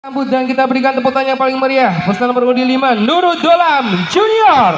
Dan kita berikan tepuk tangan yang paling meriah peserta nomor urut 5 Nurul Dolam Junior.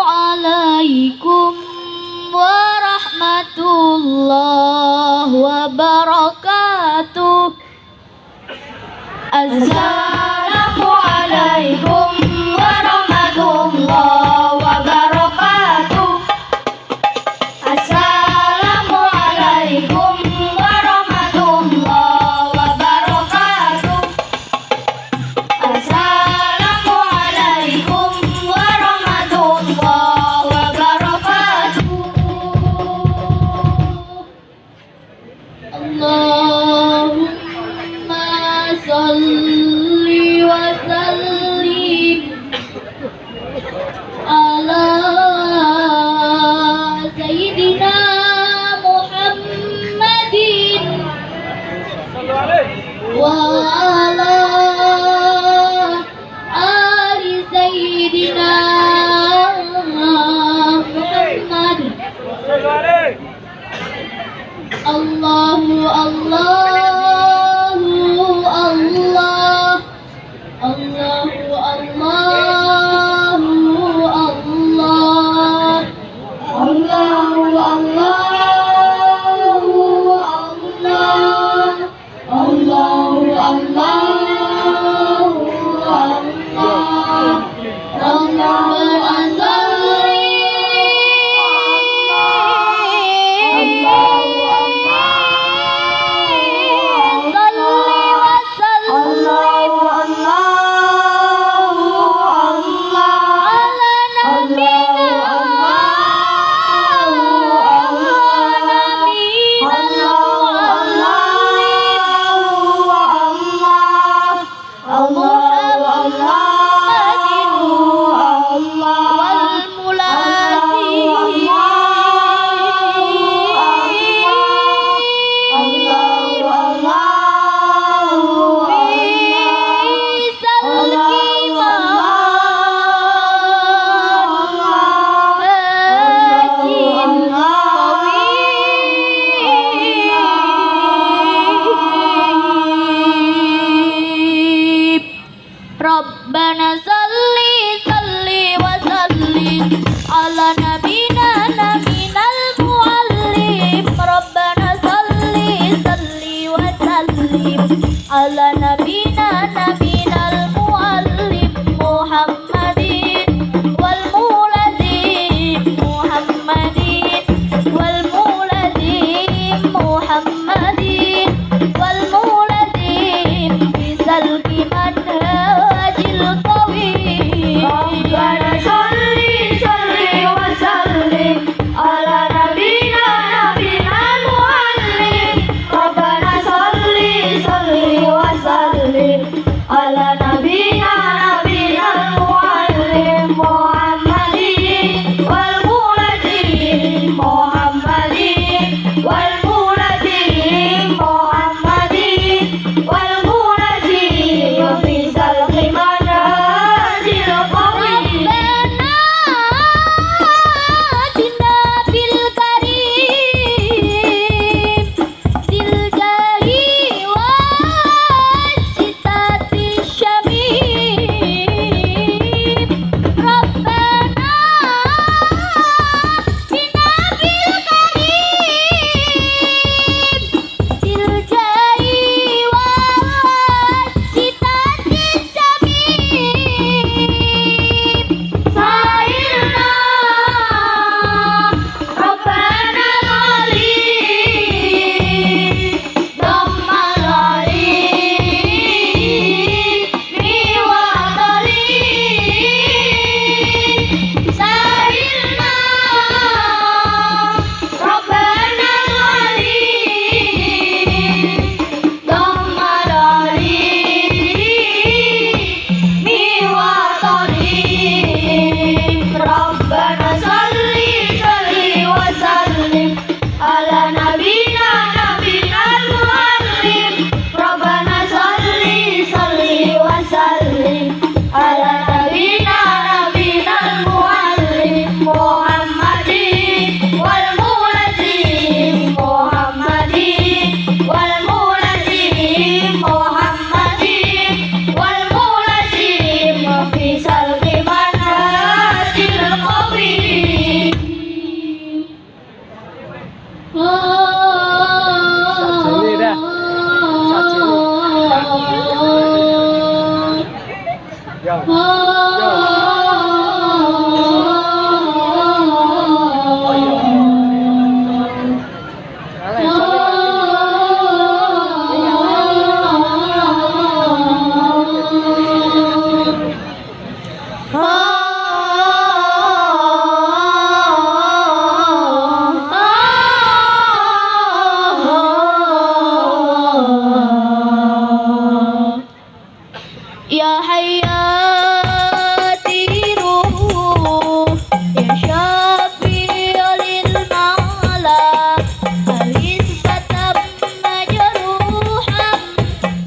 Assalamualaikum warahmatullahi wabarakatuh. Assalamualaikum warahmatullahi wabarakatuh. Assalamualaikum warahmatullahi wabarakatuh. Assalamualaikum warahmatullahi wabarakatuh. Allahumma sholli wa sallim ala sayyidina Muhammadin wa ala ali sayyidina Muhammad. Allahu Allahu Allah, Allahu Allahu Allah, Allahu Allahu Allah, Allahu Allahu Allah, Allahumma Rabbana salli salli wa sallim ala nabina nabinal muallim. Rabbana salli salli wa sallim ala nabina nabinal muallim Muhammadin wal muladin Muhammadin wal muladin Muhammadin wal muladin bisal manhajil qawim. Rabbana salli salli wa sallim ala nabina nabinal muallim. Rabbana salli salli wa sallim والمنزل محمد والمنزل في سلق منازل قوي ربنا آتنا بالكريم ذي الجاه والصفات الشميم ربنا Ya hayati ruh ya syafi'il mala alis batam majruham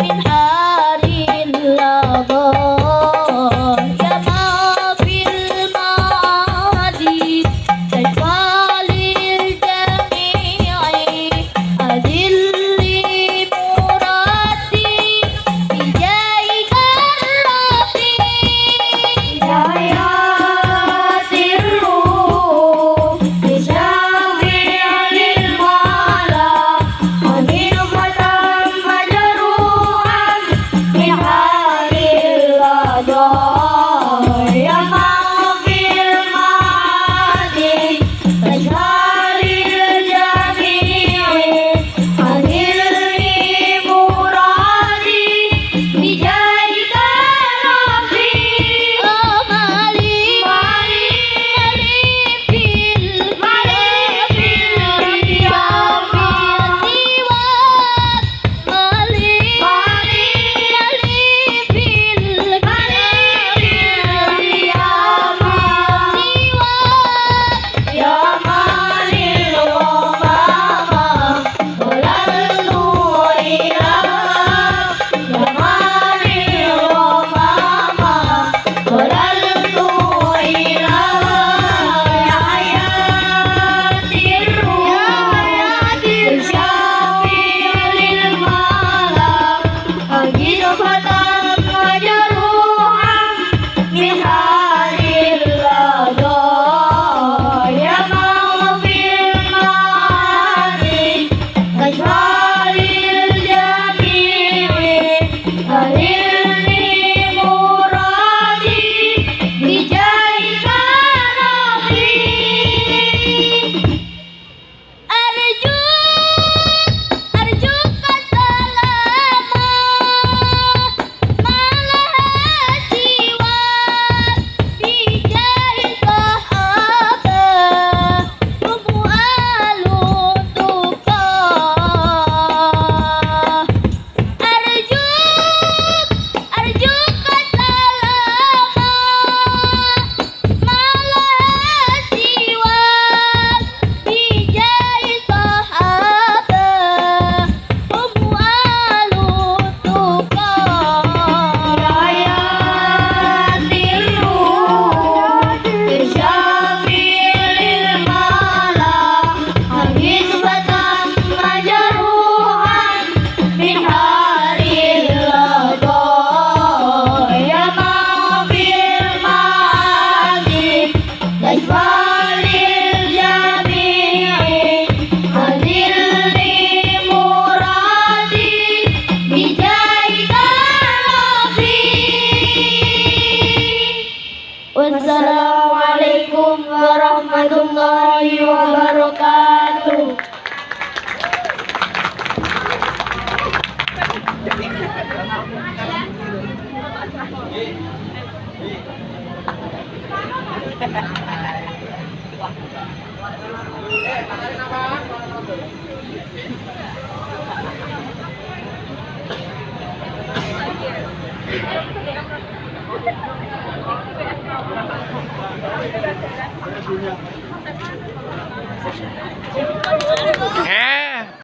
min haril laba ya ma fil madi tajwalil jami'i adilli murati